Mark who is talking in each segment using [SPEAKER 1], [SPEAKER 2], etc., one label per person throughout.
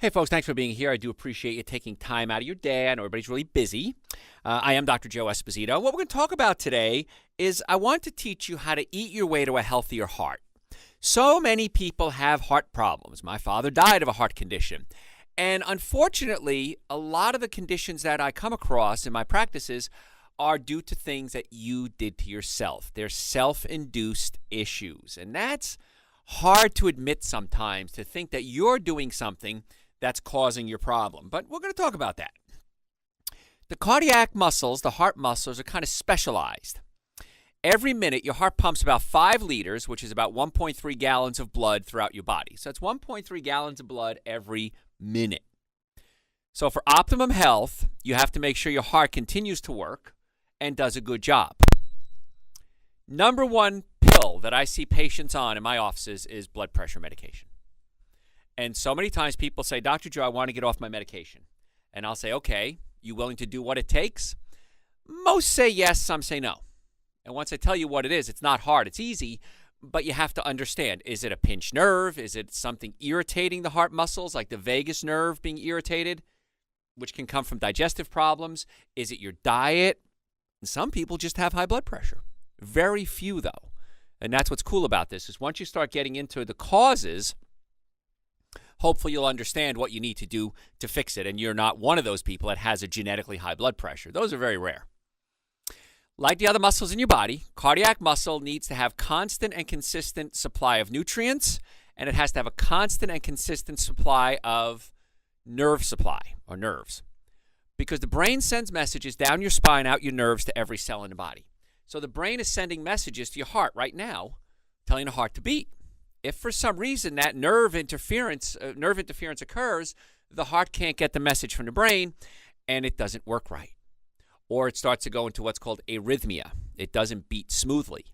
[SPEAKER 1] Hey, folks, thanks for being here. I do appreciate you taking time out of your day. I know everybody's really busy. I am Dr. Joe Esposito. What we're going to talk about today is I want to teach you how to eat your way to a healthier heart. So many people have heart problems. My father died of a heart condition. And unfortunately, a lot of the conditions that I come across in my practices are due to things that you did to yourself. They're self-induced issues. And that's hard to admit sometimes, to think that you're doing something that's causing your problem. But we're going to talk about that. The cardiac muscles, the heart muscles, are kind of specialized. Every minute, your heart pumps about 5 liters, which is about 1.3 gallons of blood throughout your body. So it's 1.3 gallons of blood every minute. So for optimum health, you have to make sure your heart continues to work and does a good job. Number one pill that I see patients on in my offices is blood pressure medication. And so many times people say, Dr. Joe, I want to get off my medication. And I'll say, okay, you willing to do what it takes? Most say yes, some say no. And once I tell you what it is, it's not hard, it's easy, but you have to understand, is it a pinched nerve? Is it something irritating the heart muscles, like the vagus nerve being irritated, which can come from digestive problems? Is it your diet? And some people just have high blood pressure. Very few, though. And that's what's cool about this, is once you start getting into the causes, hopefully you'll understand what you need to do to fix it, and you're not one of those people that has a genetically high blood pressure. Those are very rare. Like the other muscles in your body, cardiac muscle needs to have constant and consistent supply of nutrients, and it has to have a constant and consistent supply of nerve supply, or nerves. Because the brain sends messages down your spine, out your nerves, to every cell in the body. So the brain is sending messages to your heart right now, telling the heart to beat. If for some reason that nerve interference occurs, the heart can't get the message from the brain, and it doesn't work right. Or it starts to go into what's called arrhythmia. It doesn't beat smoothly.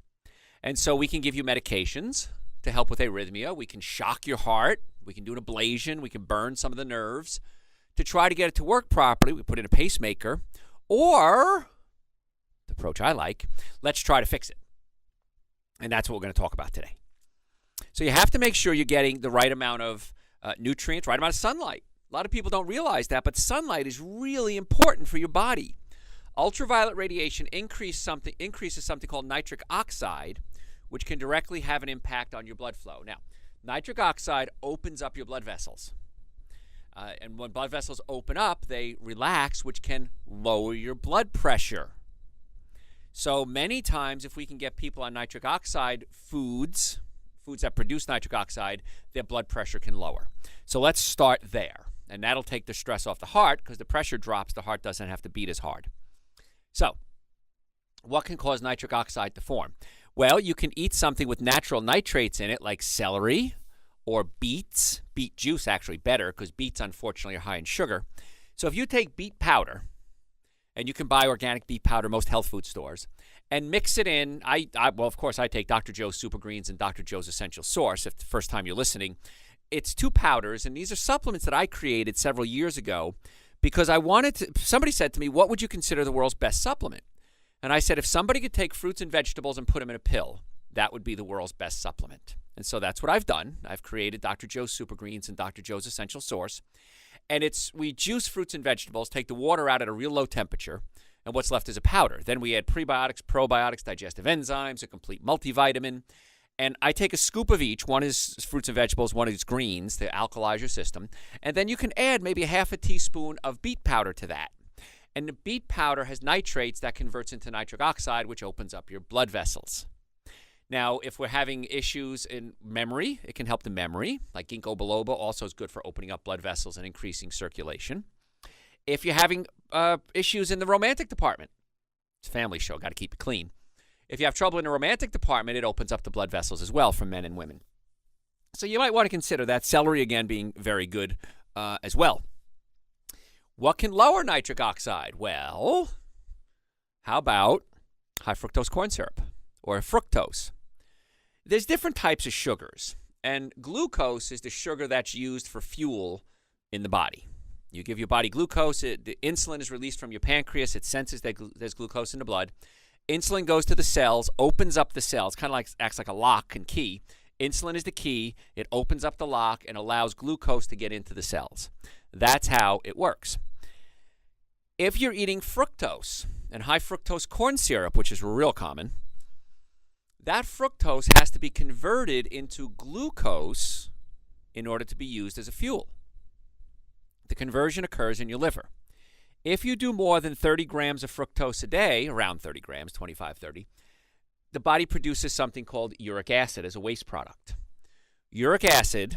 [SPEAKER 1] And so we can give you medications to help with arrhythmia. We can shock your heart. We can do an ablation. We can burn some of the nerves to try to get it to work properly. We put in a pacemaker. Or, the approach I like, let's try to fix it. And that's what we're going to talk about today. So you have to make sure you're getting the right amount of nutrients, right amount of sunlight. A lot of people don't realize that, but sunlight is really important for your body. Ultraviolet radiation increases something called nitric oxide, which can directly have an impact on your blood flow. Now, nitric oxide opens up your blood vessels. And when blood vessels open up, they relax, which can lower your blood pressure. So many times, if we can get people on nitric oxide foods that produce nitric oxide, their blood pressure can lower. So let's start there. And that'll take the stress off the heart, because the pressure drops, the heart doesn't have to beat as hard. So what can cause nitric oxide to form? Well, you can eat something with natural nitrates in it, like celery or beets. Beet juice, actually better, because beets, unfortunately, are high in sugar. So if you take beet powder, and you can buy organic beet powder most health food stores, and mix it in. Well, of course, I take Dr. Joe's Super Greens and Dr. Joe's Essential Source. If the first time you're listening, it's 2 powders, and these are supplements that I created several years ago because I wanted to. Somebody said to me, what would you consider the world's best supplement? And I said, if somebody could take fruits and vegetables and put them in a pill, that would be the world's best supplement. And so that's what I've done. I've created Dr. Joe's Super Greens and Dr. Joe's Essential Source. And we juice fruits and vegetables, take the water out at a real low temperature, and what's left is a powder. Then we add prebiotics, probiotics, digestive enzymes, a complete multivitamin. And I take a scoop of each. One is fruits and vegetables, one is greens to alkalize your system. And then you can add maybe 1/2 teaspoon of beet powder to that. And the beet powder has nitrates that converts into nitric oxide, which opens up your blood vessels. Now, if we're having issues in memory, it can help the memory. Like ginkgo biloba also is good for opening up blood vessels and increasing circulation. If you're having issues in the romantic department, it's a family show, got to keep it clean. If you have trouble in the romantic department, it opens up the blood vessels as well for men and women. So you might want to consider that. Celery, again, being very good as well. What can lower nitric oxide? Well, how about high fructose corn syrup or fructose? There's different types of sugars, and glucose is the sugar that's used for fuel in the body. You give your body glucose, the insulin is released from your pancreas, it senses that there's glucose in the blood. Insulin goes to the cells, opens up the cells, kind of like acts like a lock and key. Insulin is the key. It opens up the lock and allows glucose to get into the cells. That's how it works. If you're eating fructose and high fructose corn syrup, which is real common, that fructose has to be converted into glucose in order to be used as a fuel. The conversion occurs in your liver. If you do more than 30 grams of fructose a day, around 30 grams, 25, 30, the body produces something called uric acid as a waste product. Uric acid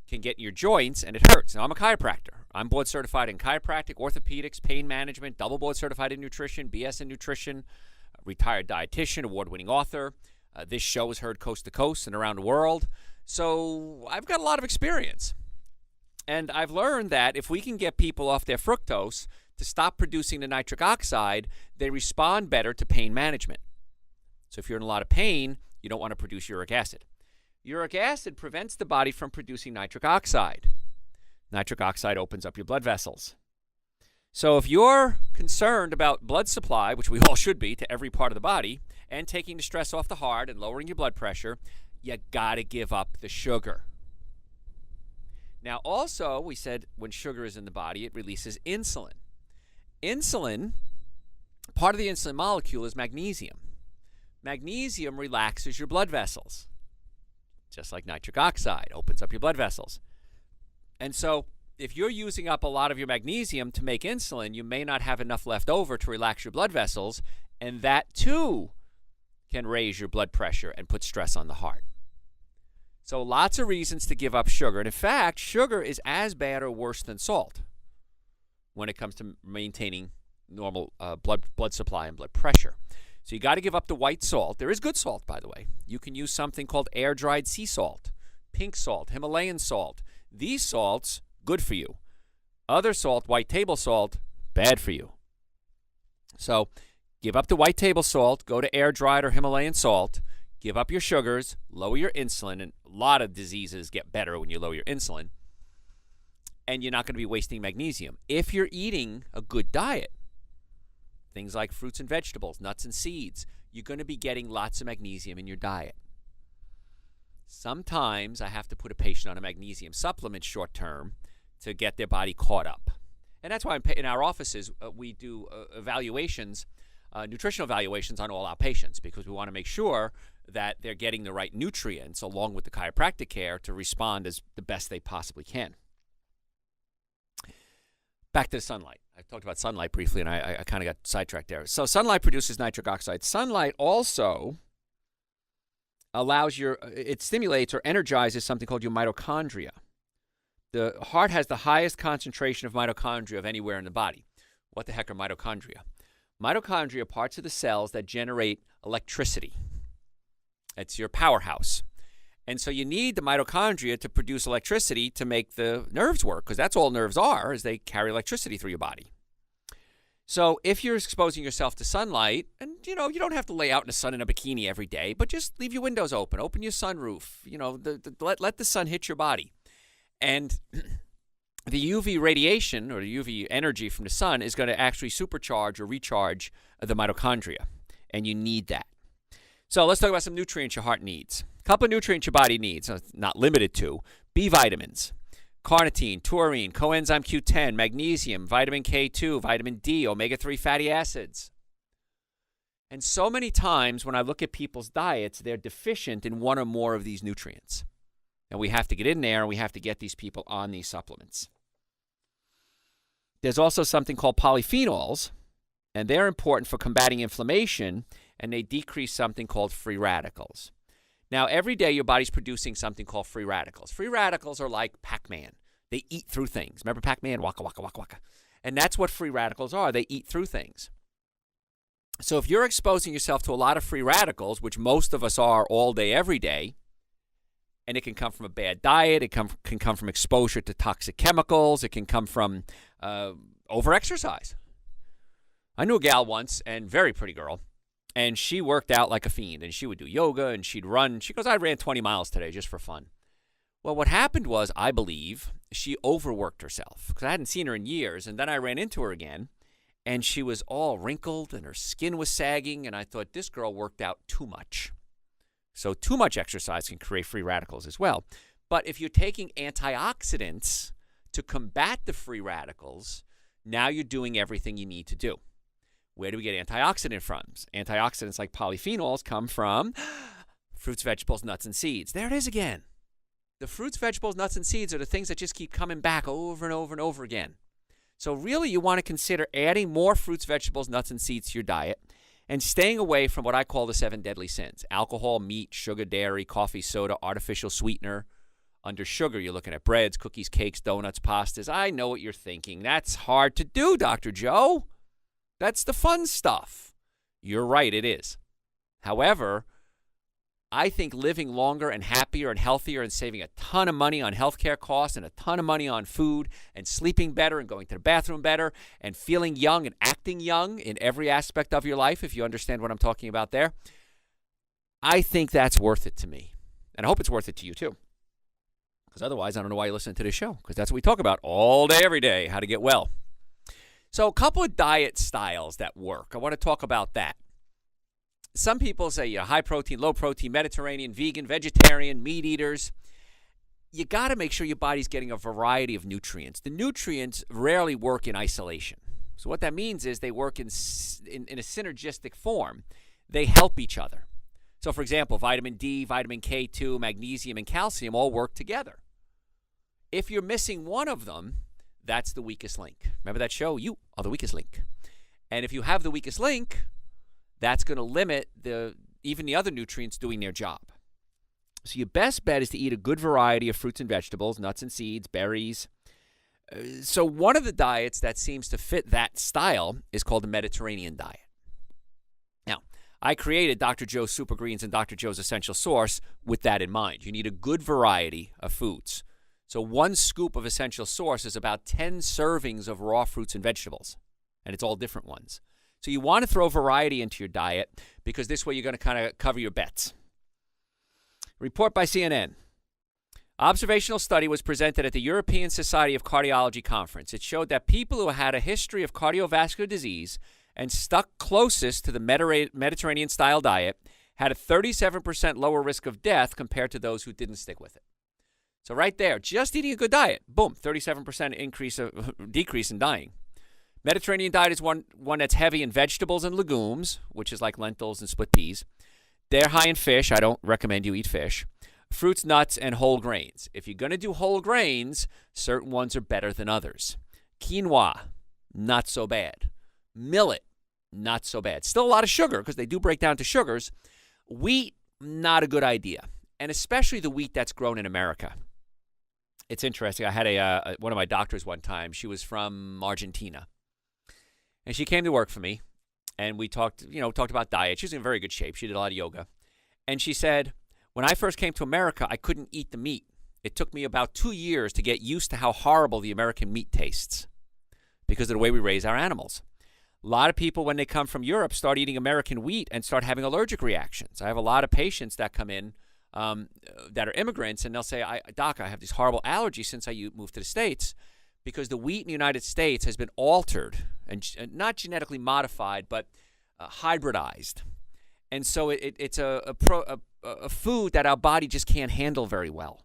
[SPEAKER 1] can get in your joints and it hurts. Now, I'm a chiropractor. I'm board certified in chiropractic, orthopedics, pain management, double board certified in nutrition, BS in nutrition, retired dietitian, award-winning author. This show is heard coast to coast and around the world. So I've got a lot of experience. And I've learned that if we can get people off their fructose to stop producing the nitric oxide, they respond better to pain management. So if you're in a lot of pain, you don't want to produce uric acid. Uric acid prevents the body from producing nitric oxide. Nitric oxide opens up your blood vessels. So if you're concerned about blood supply, which we all should be to every part of the body, and taking the stress off the heart and lowering your blood pressure, you got to give up the sugar. Now also, we said when sugar is in the body, it releases insulin. Insulin, part of the insulin molecule is magnesium. Magnesium relaxes your blood vessels, just like nitric oxide opens up your blood vessels. And so if you're using up a lot of your magnesium to make insulin, you may not have enough left over to relax your blood vessels, and that too can raise your blood pressure and put stress on the heart. So lots of reasons to give up sugar. And in fact, sugar is as bad or worse than salt when it comes to maintaining normal blood supply and blood pressure. So you got to give up the white salt. There is good salt, by the way. You can use something called air-dried sea salt, pink salt, Himalayan salt. These salts, good for you. Other salt, white table salt, bad for you. So give up the white table salt, go to air-dried or Himalayan salt, give up your sugars, lower your insulin, and a lot of diseases get better when you lower your insulin, and you're not going to be wasting magnesium. If you're eating a good diet, things like fruits and vegetables, nuts and seeds, you're going to be getting lots of magnesium in your diet. Sometimes I have to put a patient on a magnesium supplement short term to get their body caught up. And that's why in our offices we do evaluations, nutritional evaluations on all our patients, because we want to make sure that they're getting the right nutrients along with the chiropractic care to respond as the best they possibly can. Back to the sunlight. I talked about sunlight briefly, and I kind of got sidetracked there. So sunlight produces nitric oxide. Sunlight also allows it stimulates or energizes something called your mitochondria. The heart has the highest concentration of mitochondria of anywhere in the body. What the heck are mitochondria? Mitochondria are parts of the cells that generate electricity. It's your powerhouse. And so you need the mitochondria to produce electricity to make the nerves work, because that's all nerves are, is they carry electricity through your body. So if you're exposing yourself to sunlight, and you don't have to lay out in the sun in a bikini every day, but just leave your windows open your sunroof, let the sun hit your body. And the UV radiation or the UV energy from the sun is going to actually supercharge or recharge the mitochondria, and you need that. So let's talk about some nutrients your heart needs. A couple of nutrients your body needs, not limited to: B vitamins, carnitine, taurine, coenzyme Q10, magnesium, vitamin K2, vitamin D, omega-3 fatty acids. And so many times when I look at people's diets, they're deficient in one or more of these nutrients. And we have to get in there, and we have to get these people on these supplements. There's also something called polyphenols, and they're important for combating inflammation, and they decrease something called free radicals. Now, every day your body's producing something called free radicals. Free radicals are like Pac-Man. They eat through things. Remember Pac-Man? Waka, waka, waka, waka. And that's what free radicals are. They eat through things. So if you're exposing yourself to a lot of free radicals, which most of us are all day, every day, and it can come from a bad diet, it can come from exposure to toxic chemicals, it can come from overexercise. I knew a gal once, and very pretty girl, and she worked out like a fiend, and she would do yoga, and she'd run. She goes, I ran 20 miles today just for fun. Well, what happened was, I believe, she overworked herself, because I hadn't seen her in years, and then I ran into her again, and she was all wrinkled, and her skin was sagging, and I thought, this girl worked out too much. So too much exercise can create free radicals as well. But if you're taking antioxidants to combat the free radicals, now you're doing everything you need to do. Where do we get antioxidant from? Antioxidants like polyphenols come from fruits, vegetables, nuts, and seeds. There it is again. The fruits, vegetables, nuts, and seeds are the things that just keep coming back over and over and over again. So really, you want to consider adding more fruits, vegetables, nuts, and seeds to your diet and staying away from what I call the 7 deadly sins: alcohol, meat, sugar, dairy, coffee, soda, artificial sweetener. Under sugar, you're looking at breads, cookies, cakes, donuts, pastas. I know what you're thinking. That's hard to do, Dr. Joe. That's the fun stuff. You're right, it is. However, I think living longer and happier and healthier and saving a ton of money on healthcare costs and a ton of money on food and sleeping better and going to the bathroom better and feeling young and acting young in every aspect of your life, if you understand what I'm talking about there, I think that's worth it to me. And I hope it's worth it to you too. Because otherwise, I don't know why you're listening to this show, because that's what we talk about all day, every day, how to get well. So a couple of diet styles that work. I want to talk about that. Some people say, high protein, low protein, Mediterranean, vegan, vegetarian, meat eaters. You got to make sure your body's getting a variety of nutrients. The nutrients rarely work in isolation. So what that means is they work in a synergistic form. They help each other. So for example, vitamin D, vitamin K2, magnesium, and calcium all work together. If you're missing one of them, that's the weakest link. Remember that show? You are the weakest link. And if you have the weakest link, that's going to limit even the other nutrients doing their job. So your best bet is to eat a good variety of fruits and vegetables, nuts and seeds, berries. So one of the diets that seems to fit that style is called the Mediterranean diet. Now, I created Dr. Joe's Super Greens and Dr. Joe's Essential Source with that in mind. You need a good variety of foods. So one scoop of Essential Source is about 10 servings of raw fruits and vegetables, and it's all different ones. So you want to throw variety into your diet because this way you're going to kind of cover your bets. Report by CNN. Observational study was presented at the European Society of Cardiology conference. It showed that people who had a history of cardiovascular disease and stuck closest to the Mediterranean-style diet had a 37% lower risk of death compared to those who didn't stick with it. So right there, just eating a good diet, boom, 37% decrease in dying. Mediterranean diet is one that's heavy in vegetables and legumes, which is like lentils and split peas. They're high in fish. I don't recommend you eat fish. Fruits, nuts, and whole grains. If you're going to do whole grains, certain ones are better than others. Quinoa, not so bad. Millet, not so bad. Still a lot of sugar because they do break down to sugars. Wheat, not a good idea, and especially the wheat that's grown in America. It's interesting. I had one of my doctors one time. She was from Argentina, and she came to work for me, and we talked about diet. She was in very good shape. She did a lot of yoga, and she said, when I first came to America, I couldn't eat the meat. It took me about 2 years to get used to how horrible the American meat tastes because of the way we raise our animals. A lot of people, when they come from Europe, start eating American wheat and start having allergic reactions. I have a lot of patients that come in that are immigrants, and they'll say, Doc, I have these horrible allergies since I moved to the States because the wheat in the United States has been altered and not genetically modified, but hybridized. And so it's a food that our body just can't handle very well.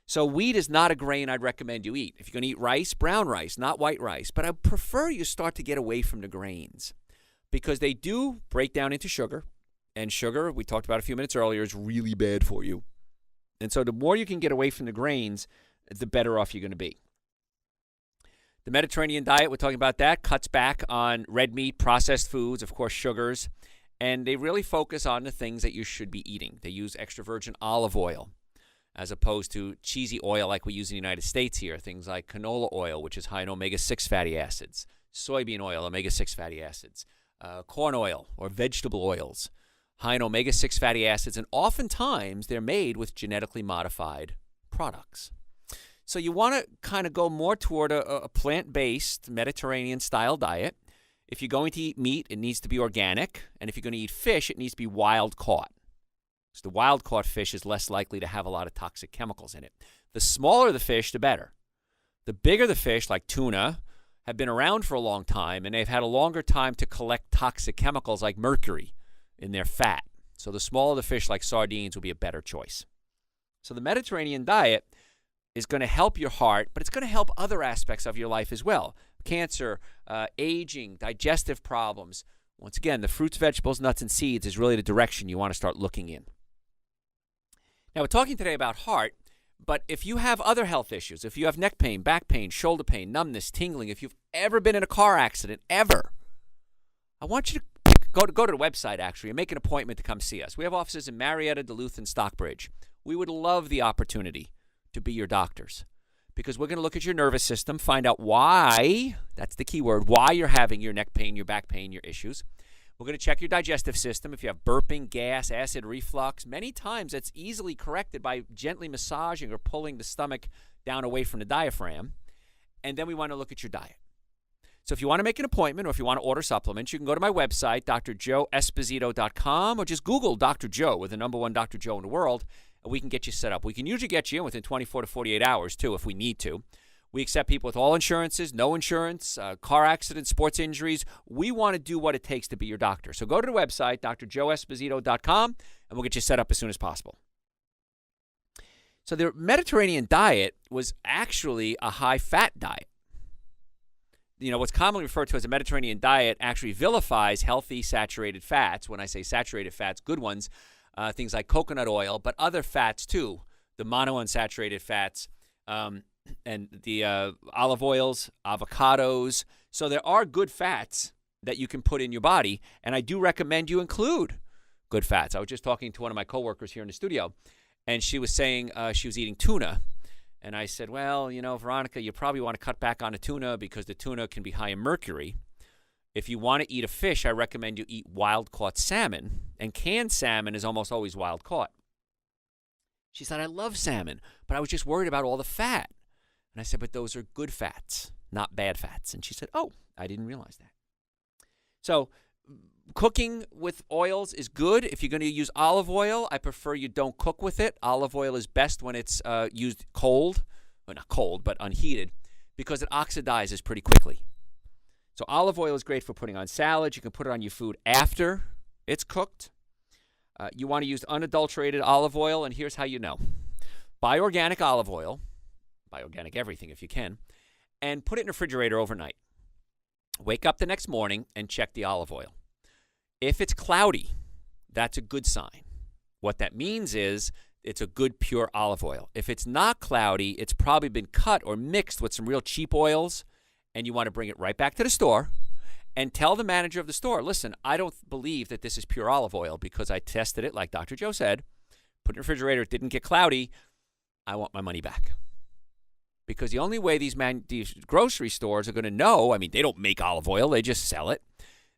[SPEAKER 1] So wheat is not a grain I'd recommend you eat. If you're going to eat rice, brown rice, not white rice. But I prefer you start to get away from the grains because they do break down into sugar. And sugar, we talked about a few minutes earlier, is really bad for you. And so the more you can get away from the grains, the better off you're going to be. The Mediterranean diet, we're talking about that, cuts back on red meat, processed foods, of course, sugars. And they really focus on the things that you should be eating. They use extra virgin olive oil as opposed to cheesy oil like we use in the United States here. Things like canola oil, which is high in omega-6 fatty acids, soybean oil, omega-6 fatty acids, corn oil or vegetable oils, high in omega-6 fatty acids, and oftentimes they're made with genetically modified products. So you want to kind of go more toward a plant-based Mediterranean-style diet. If you're going to eat meat, it needs to be organic. And if you're going to eat fish, it needs to be wild-caught. So the wild-caught fish is less likely to have a lot of toxic chemicals in it. The smaller the fish, the better. The bigger the fish, like tuna, have been around for a long time, and they've had a longer time to collect toxic chemicals like mercury in their fat. So the smaller the fish, like sardines, will be a better choice. So the Mediterranean diet is going to help your heart, but it's going to help other aspects of your life as well. Cancer, aging, digestive problems. Once again, the fruits, vegetables, nuts, and seeds is really the direction you want to start looking in. Now, we're talking today about heart, but if you have other health issues, if you have neck pain, back pain, shoulder pain, numbness, tingling, if you've ever been in a car accident, ever, I want you to go to the website, actually, and make an appointment to come see us. We have offices in Marietta, Duluth, and Stockbridge. We would love the opportunity to be your doctors because we're going to look at your nervous system, find out why, that's the key word, why you're having your neck pain, your back pain, your issues. We're going to check your digestive system. If you have burping, gas, acid reflux, many times it's easily corrected by gently massaging or pulling the stomach down away from the diaphragm. And then we want to look at your diet. So if you want to make an appointment or if you want to order supplements, you can go to my website, drjoeesposito.com, or just Google Dr. Joe with the number one Dr. Joe in the world, and we can get you set up. We can usually get you in within 24 to 48 hours, too, if we need to. We accept people with all insurances, no insurance, car accidents, sports injuries. We want to do what it takes to be your doctor. So go to the website, drjoeesposito.com, and we'll get you set up as soon as possible. So the Mediterranean diet was actually a high-fat diet. You know, what's commonly referred to as a Mediterranean diet actually vilifies healthy saturated fats. When I say saturated fats, good ones, things like coconut oil, but other fats too, the monounsaturated fats, and the olive oils, avocados. So there are good fats that you can put in your body, and I do recommend you include good fats. I was just talking to one of my coworkers here in the studio, and she was saying she was eating tuna. And I said, well, you know, Veronica, you probably want to cut back on the tuna because the tuna can be high in mercury. If you want to eat a fish, I recommend you eat wild-caught salmon, and canned salmon is almost always wild-caught. She said, I love salmon, but I was just worried about all the fat. And I said, but those are good fats, not bad fats. And she said, oh, I didn't realize that. So cooking with oils is good. If you're going to use olive oil, I prefer you don't cook with it. Olive oil is best when it's used cold. Well, not cold, but unheated, because it oxidizes pretty quickly. So olive oil is great for putting on salads. You can put it on your food after it's cooked. You want to use unadulterated olive oil, and here's how you know. Buy organic olive oil, buy organic everything if you can, and put it in the refrigerator overnight. Wake up the next morning and check the olive oil. If it's cloudy, that's a good sign. What that means is it's a good pure olive oil. If it's not cloudy, it's probably been cut or mixed with some real cheap oils, and you want to bring it right back to the store and tell the manager of the store, listen, I don't believe that this is pure olive oil because I tested it, like Dr. Joe said, put it in the refrigerator, it didn't get cloudy. I want my money back. Because the only way these grocery stores are going to know, I mean, they don't make olive oil, they just sell it.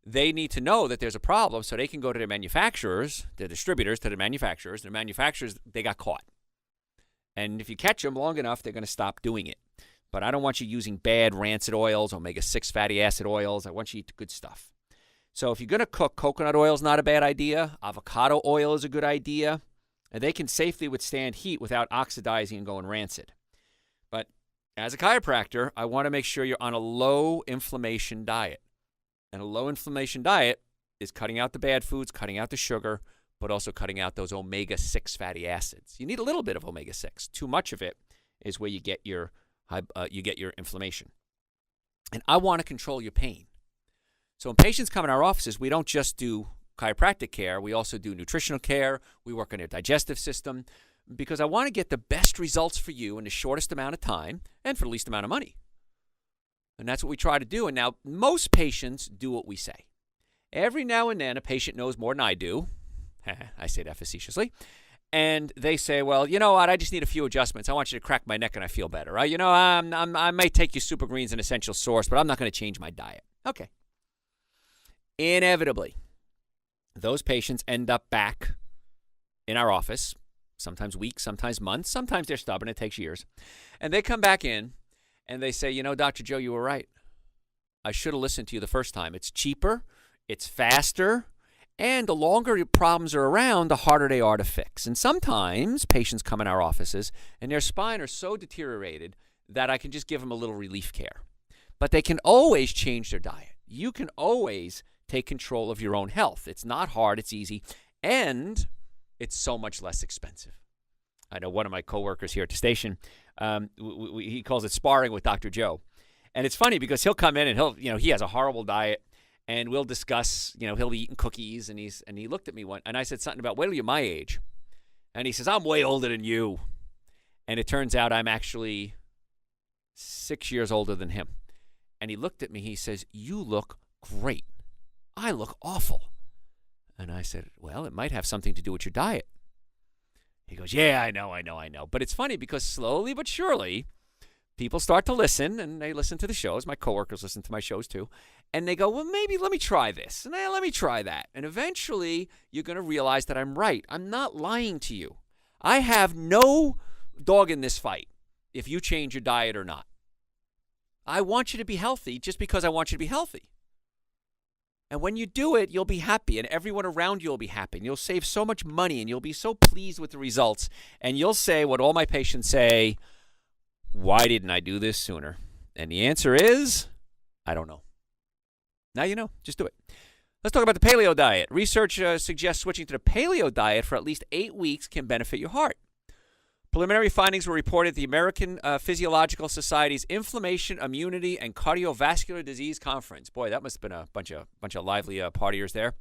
[SPEAKER 1] They need to know that there's a problem so they can go to their manufacturers, their distributors, to the manufacturers. The manufacturers, they got caught. And if you catch them long enough, they're going to stop doing it. But I don't want you using bad rancid oils, omega-6 fatty acid oils. I want you to eat the good stuff. So if you're going to cook, coconut oil is not a bad idea. Avocado oil is a good idea. And they can safely withstand heat without oxidizing and going rancid. But as a chiropractor, I want to make sure you're on a low inflammation diet. And a low inflammation diet is cutting out the bad foods, cutting out the sugar, but also cutting out those omega-6 fatty acids. You need a little bit of omega-6. Too much of it is where you get your inflammation. And I want to control your pain. So when patients come in our offices, we don't just do chiropractic care. We also do nutritional care. We work on their digestive system because I want to get the best results for you in the shortest amount of time and for the least amount of money. And that's what we try to do. And now most patients do what we say. Every now and then a patient knows more than I do. I say that facetiously. And they say, well, you know what? I just need a few adjustments. I want you to crack my neck and I feel better. Right? You know, I may take you Super Greens and Essential Source, but I'm not going to change my diet. Okay. Inevitably, those patients end up back in our office, sometimes weeks, sometimes months. Sometimes they're stubborn. It takes years. And they come back in. And they say, you know, Dr. Joe, you were right. I should have listened to you the first time. It's cheaper, it's faster, and the longer your problems are around, the harder they are to fix. And sometimes patients come in our offices and their spine are so deteriorated that I can just give them a little relief care. But they can always change their diet. You can always take control of your own health. It's not hard, it's easy. And it's so much less expensive. I know one of my coworkers here at the station, he calls it sparring with Dr. Joe. And it's funny because he'll come in and he has a horrible diet, and we'll discuss, he'll be eating cookies, and he looked at me and I said something about, wait till you're my age. And he says, I'm way older than you. And it turns out I'm actually 6 years older than him. And he looked at me, he says, you look great. I look awful. And I said, well, it might have something to do with your diet. He goes, yeah, I know. But it's funny because slowly but surely, people start to listen, and they listen to the shows. My coworkers listen to my shows too. And they go, well, maybe let me try this. And let me try that. And eventually, you're going to realize that I'm right. I'm not lying to you. I have no dog in this fight if you change your diet or not. I want you to be healthy just because I want you to be healthy. And when you do it, you'll be happy, and everyone around you will be happy, and you'll save so much money, and you'll be so pleased with the results. And you'll say what all my patients say, why didn't I do this sooner? And the answer is, I don't know. Now you know. Just do it. Let's talk about the paleo diet. Research suggests switching to the paleo diet for at least 8 weeks can benefit your heart. Preliminary findings were reported at the American Physiological Society's Inflammation, Immunity, and Cardiovascular Disease Conference. Boy, that must have been a bunch of lively partiers there.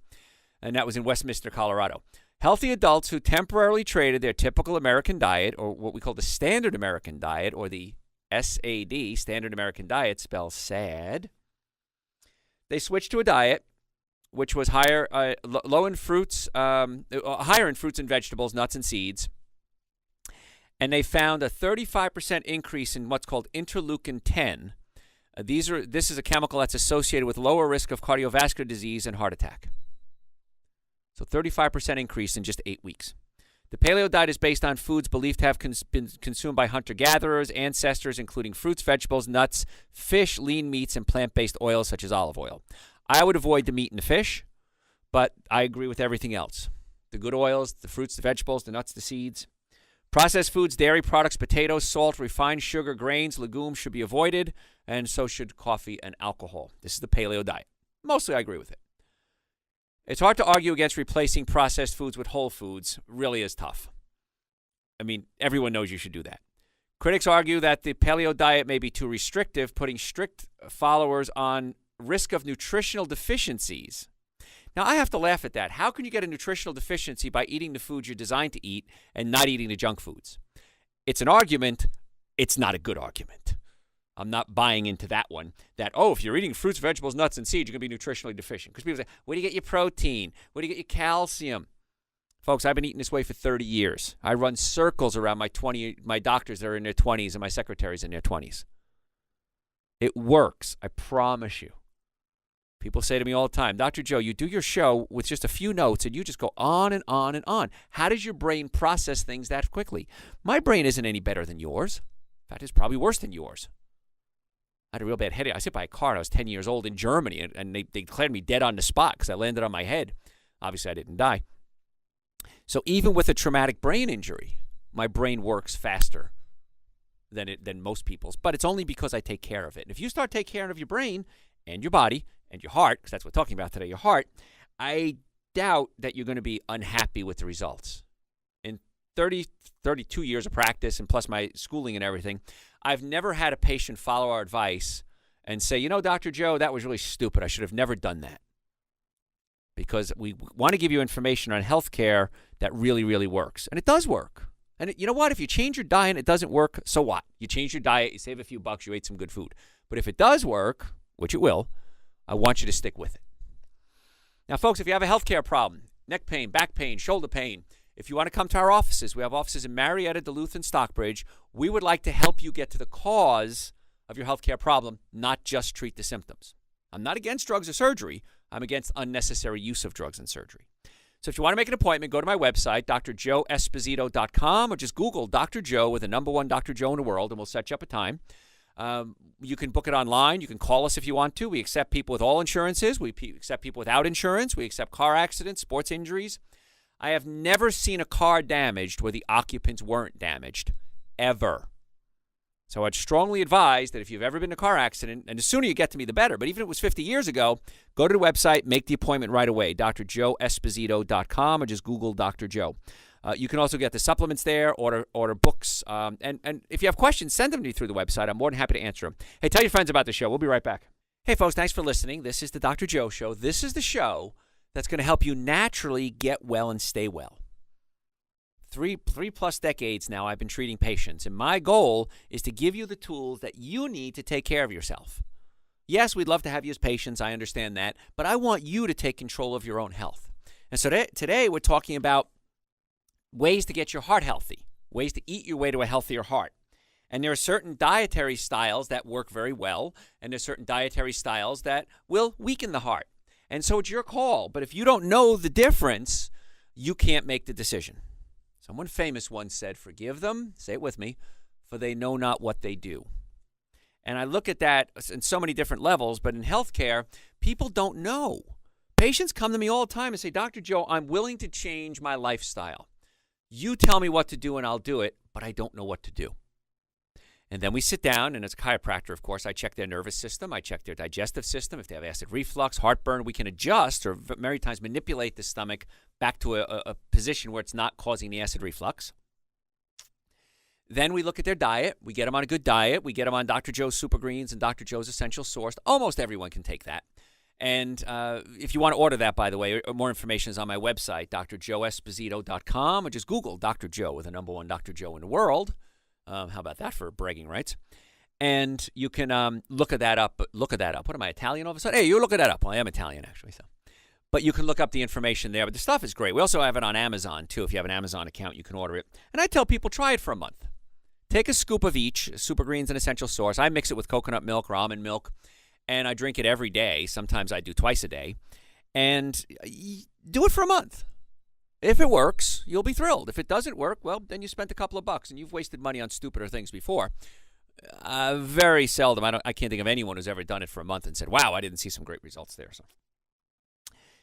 [SPEAKER 1] And that was in Westminster, Colorado. Healthy adults who temporarily traded their typical American diet, or what we call the standard American diet, or the SAD, standard American diet, spells sad. They switched to a diet which was higher in fruits and vegetables, nuts and seeds. And they found a 35% increase in what's called interleukin-10. This is a chemical that's associated with lower risk of cardiovascular disease and heart attack. So 35% increase in just 8 weeks. The paleo diet is based on foods believed to have been consumed by hunter-gatherers, ancestors, including fruits, vegetables, nuts, fish, lean meats, and plant-based oils such as olive oil. I would avoid the meat and the fish, but I agree with everything else. The good oils, the fruits, the vegetables, the nuts, the seeds. Processed foods, dairy products, potatoes, salt, refined sugar, grains, legumes should be avoided, and so should coffee and alcohol. This is the paleo diet. Mostly I agree with it. It's hard to argue against replacing processed foods with whole foods. Really is tough. I mean, everyone knows you should do that. Critics argue that the paleo diet may be too restrictive, putting strict followers on risk of nutritional deficiencies. Now, I have to laugh at that. How can you get a nutritional deficiency by eating the foods you're designed to eat and not eating the junk foods? It's an argument. It's not a good argument. I'm not buying into that one, that, if you're eating fruits, vegetables, nuts, and seeds, you're going to be nutritionally deficient. Because people say, where do you get your protein? Where do you get your calcium? Folks, I've been eating this way for 30 years. I run circles around my doctors that are in their 20s and my secretaries in their 20s. It works. I promise you. People say to me all the time, Dr. Joe, you do your show with just a few notes and you just go on and on and on. How does your brain process things that quickly? My brain isn't any better than yours. In fact, it's probably worse than yours. I had a real bad headache. I was hit by a car. I was 10 years old in Germany, and they declared me dead on the spot because I landed on my head. Obviously, I didn't die. So even with a traumatic brain injury, my brain works faster than most people's. But it's only because I take care of it. And if you start taking care of your brain and your body and your heart, because that's what we're talking about today, your heart, I doubt that you're going to be unhappy with the results. In 32 years of practice and plus my schooling and everything, I've never had a patient follow our advice and say, Dr. Joe, that was really stupid. I should have never done that. Because we want to give you information on healthcare that really, really works. And it does work. And you know what? If you change your diet and it doesn't work, so what? You change your diet, you save a few bucks, you ate some good food. But if it does work, which it will, I want you to stick with it. Now, folks, if you have a healthcare problem, neck pain, back pain, shoulder pain, if you want to come to our offices, we have offices in Marietta, Duluth, and Stockbridge. We would like to help you get to the cause of your healthcare problem, not just treat the symptoms. I'm not against drugs or surgery. I'm against unnecessary use of drugs and surgery. So if you want to make an appointment, go to my website, drjoeesposito.com, or just Google Dr. Joe with the number one Dr. Joe in the world, and we'll set you up a time. You can book it online. You can call us if you want to. We accept people with all insurances. We accept people without insurance. We accept car accidents, sports injuries. I have never seen a car damaged where the occupants weren't damaged, ever. So I'd strongly advise that if you've ever been in a car accident, and the sooner you get to me, the better, but even if it was 50 years ago, go to the website, make the appointment right away, drjoeesposito.com, or just Google Dr. Joe. You can also get the supplements there, order books, and if you have questions, send them to me through the website. I'm more than happy to answer them. Hey, tell your friends about the show. We'll be right back. Hey, folks, thanks for listening. This is the Dr. Joe Show. This is the show that's going to help you naturally get well and stay well. Three plus decades now I've been treating patients, and my goal is to give you the tools that you need to take care of yourself. Yes, we'd love to have you as patients, I understand that, but I want you to take control of your own health. And so today we're talking about ways to get your heart healthy, ways to eat your way to a healthier heart. And there are certain dietary styles that work very well, and there's certain dietary styles that will weaken the heart. And so it's your call, but if you don't know the difference, you can't make the decision. Someone famous once said, "Forgive them," say it with me, "for they know not what they do." And I look at that in so many different levels, but in healthcare, people don't know. Patients come to me all the time and say, "Dr. Joe, I'm willing to change my lifestyle. You tell me what to do and I'll do it, but I don't know what to do." And then we sit down, and as a chiropractor, of course, I check their nervous system. I check their digestive system. If they have acid reflux, heartburn, we can adjust or many times manipulate the stomach back to a position where it's not causing the acid reflux. Then we look at their diet. We get them on a good diet. We get them on Dr. Joe's Super Greens and Dr. Joe's Essential Source. Almost everyone can take that. And if you want to order that, by the way, more information is on my website, drjoeesposito.com, or just Google Dr. Joe with the number one Dr. Joe in the world. How about that for bragging rights? And you can look that up. What am I, Italian all of a sudden? Hey, you look that up. Well, I am Italian, actually. So, but you can look up the information there. But the stuff is great. We also have it on Amazon, too. If you have an Amazon account, you can order it. And I tell people, try it for a month. Take a scoop of each, Super Greens and Essential Source. I mix it with coconut milk or almond milk, and I drink it every day. Sometimes I do twice a day. And do it for a month. If it works, you'll be thrilled. If it doesn't work, well, then you spent a couple of bucks, and you've wasted money on stupider things before. Very seldom. I can't think of anyone who's ever done it for a month and said, "Wow, I didn't see some great results there."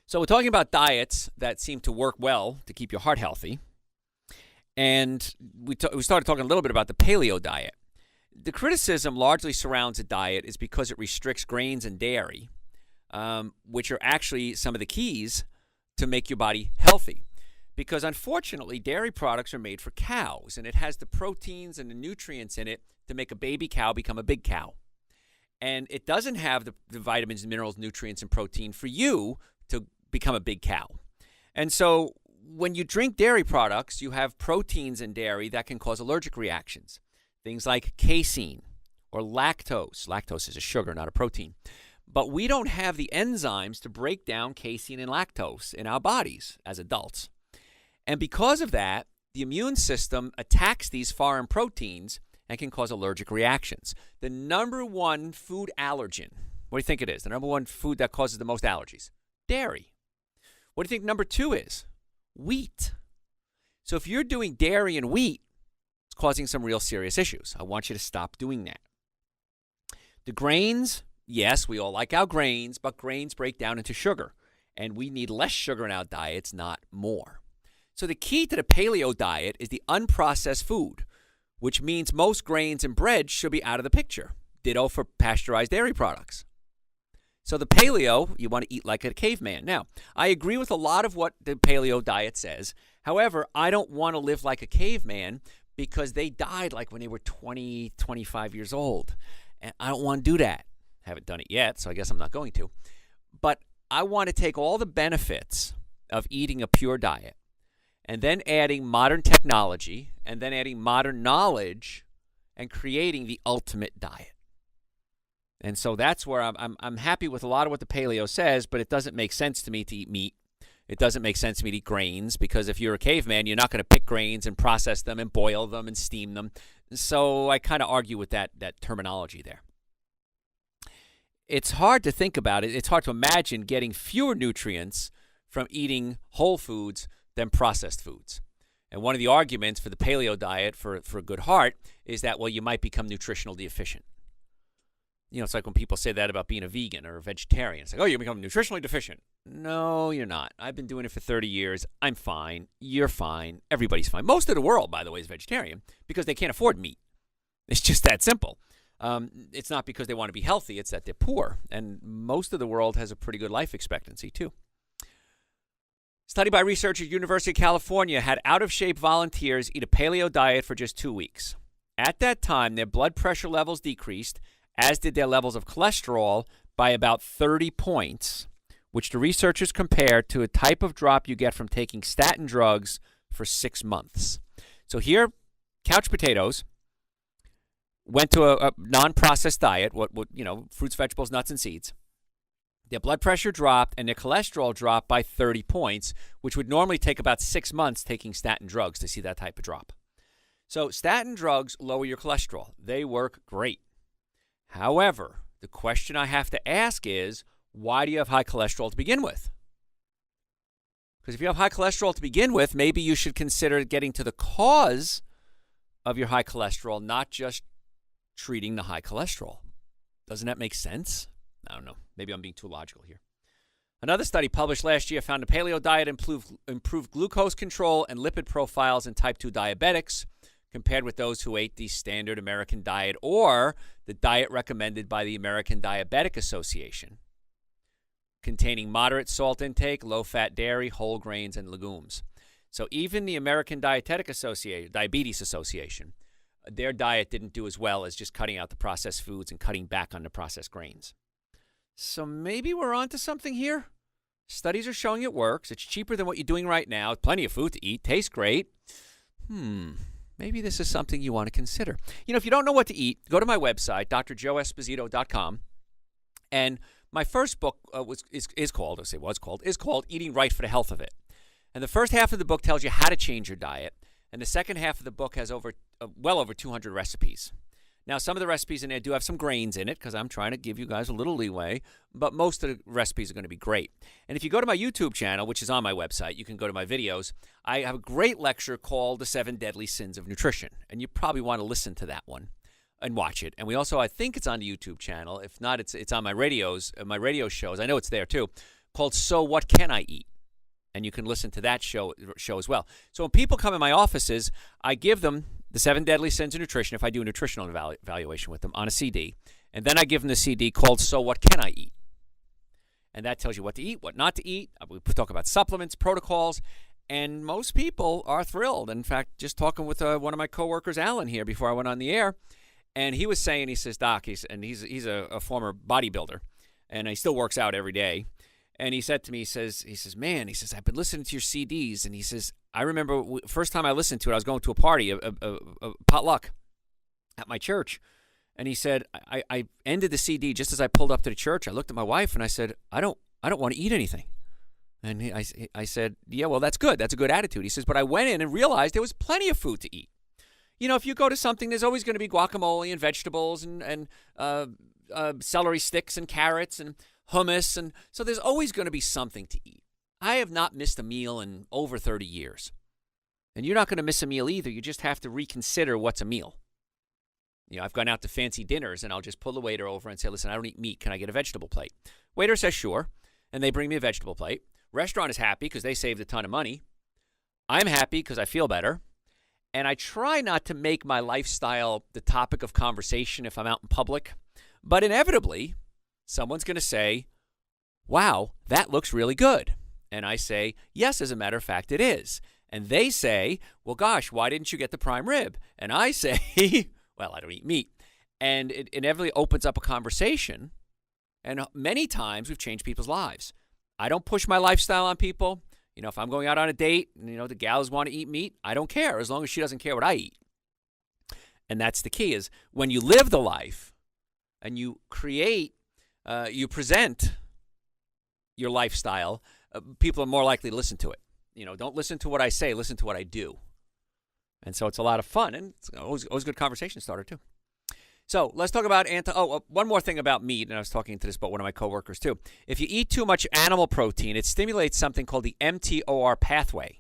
[SPEAKER 1] So we're talking about diets that seem to work well to keep your heart healthy. And we started talking a little bit about the paleo diet. The criticism largely surrounds a diet is because it restricts grains and dairy, which are actually some of the keys to make your body healthy. Because unfortunately, dairy products are made for cows, and it has the proteins and the nutrients in it to make a baby cow become a big cow. And it doesn't have the vitamins, minerals, nutrients, and protein for you to become a big cow. And so when you drink dairy products, you have proteins in dairy that can cause allergic reactions. Things like casein or lactose. Lactose is a sugar, not a protein. But we don't have the enzymes to break down casein and lactose in our bodies as adults. And because of that, the immune system attacks these foreign proteins and can cause allergic reactions. The number one food allergen, what do you think it is? The number one food that causes the most allergies? Dairy. What do you think number two is? Wheat. So if you're doing dairy and wheat, it's causing some real serious issues. I want you to stop doing that. The grains, yes, we all like our grains, but grains break down into sugar. And we need less sugar in our diets, not more. So the key to the paleo diet is the unprocessed food, which means most grains and bread should be out of the picture. Ditto for pasteurized dairy products. So the paleo, you want to eat like a caveman. Now, I agree with a lot of what the paleo diet says. However, I don't want to live like a caveman because they died like when they were 20, 25 years old. And I don't want to do that. Haven't done it yet, so I guess I'm not going to. But I want to take all the benefits of eating a pure diet and then adding modern technology and then adding modern knowledge and creating the ultimate diet. And so that's where I'm happy with a lot of what the paleo says, but it doesn't make sense to me to eat meat. It doesn't make sense to me to eat grains because if you're a caveman, you're not going to pick grains and process them and boil them and steam them. So I kind of argue with that terminology there. It's hard to think about it. It's hard to imagine getting fewer nutrients from eating whole foods than processed foods. And one of the arguments for the paleo diet for a good heart is that, well, you might become nutritional deficient. You know, it's like when people say that about being a vegan or a vegetarian. It's like, oh, you're becoming nutritionally deficient. No, you're not. I've been doing it for 30 years. I'm fine. You're fine. Everybody's fine. Most of the world, by the way, is vegetarian because they can't afford meat. It's just that simple. It's not because they want to be healthy. It's that they're poor. And most of the world has a pretty good life expectancy, too. Study by researchers at University of California had out-of-shape volunteers eat a paleo diet for just 2 weeks. At that time, their blood pressure levels decreased, as did their levels of cholesterol, by about 30 points, which the researchers compared to a type of drop you get from taking statin drugs for 6 months. So here, couch potatoes went to a non-processed diet, fruits, vegetables, nuts, and seeds. Their blood pressure dropped and their cholesterol dropped by 30 points, which would normally take about 6 months taking statin drugs to see that type of drop. So statin drugs lower your cholesterol. They work great. However, the question I have to ask is, why do you have high cholesterol to begin with? Because if you have high cholesterol to begin with, maybe you should consider getting to the cause of your high cholesterol, not just treating the high cholesterol. Doesn't that make sense? I don't know. Maybe I'm being too logical here. Another study published last year found a paleo diet improved glucose control and lipid profiles in type 2 diabetics compared with those who ate the standard American diet or the diet recommended by the American Diabetic Association, containing moderate salt intake, low-fat dairy, whole grains, and legumes. So even the American Diabetes Association, their diet didn't do as well as just cutting out the processed foods and cutting back on the processed grains. So maybe we're onto something here. Studies are showing it works. It's cheaper than what you're doing right now. Plenty of food to eat. Tastes great. Maybe this is something you want to consider. If you don't know what to eat, go to my website, drjoeesposito.com. And my first book is called Eating Right for the Health of It. And the first half of the book tells you how to change your diet. And the second half of the book has well over 200 recipes. Now, some of the recipes in there do have some grains in it because I'm trying to give you guys a little leeway, but most of the recipes are going to be great. And if you go to my YouTube channel, which is on my website, you can go to my videos. I have a great lecture called The 7 Deadly Sins of Nutrition, and you probably want to listen to that one and watch it. And we also, I think it's on the YouTube channel. If not, it's on my radio shows. I know it's there too, called So What Can I Eat? And you can listen to that show as well. So when people come in my offices, I give them the 7 Deadly Sins of Nutrition, if I do a nutritional evaluation with them, on a CD. And then I give them the CD called So What Can I Eat? And that tells you what to eat, what not to eat. We talk about supplements, protocols, and most people are thrilled. In fact, just talking with one of my coworkers, Alan, here before I went on the air, and he was saying, he says, Doc, he's a former bodybuilder, and he still works out every day. And he said to me, he says, man, I've been listening to your CDs. And he says, I remember first time I listened to it, I was going to a party, a potluck at my church. And he said, I ended the CD just as I pulled up to the church. I looked at my wife and I said, I don't want to eat anything. And I said, yeah, well, that's good. That's a good attitude. He says, but I went in and realized there was plenty of food to eat. If you go to something, there's always going to be guacamole and vegetables and celery sticks and carrots and hummus, and so there's always going to be something to eat. I have not missed a meal in over 30 years. And you're not going to miss a meal either. You just have to reconsider what's a meal. I've gone out to fancy dinners, and I'll just pull the waiter over and say, listen, I don't eat meat. Can I get a vegetable plate? Waiter says, sure, and they bring me a vegetable plate. Restaurant is happy because they saved a ton of money. I'm happy because I feel better. And I try not to make my lifestyle the topic of conversation if I'm out in public. But inevitably, someone's going to say, wow, that looks really good. And I say, yes, as a matter of fact, it is. And they say, well, gosh, why didn't you get the prime rib? And I say, well, I don't eat meat. And it inevitably opens up a conversation. And many times we've changed people's lives. I don't push my lifestyle on people. If I'm going out on a date and, the gals want to eat meat, I don't care as long as she doesn't care what I eat. And that's the key is when you live the life and you you present your lifestyle, people are more likely to listen to it. Don't listen to what I say, listen to what I do. And so it's a lot of fun, and it's always a good conversation starter, too. So let's talk about one more thing about meat, and I was talking to this about one of my coworkers, too. If you eat too much animal protein, it stimulates something called the mTOR pathway,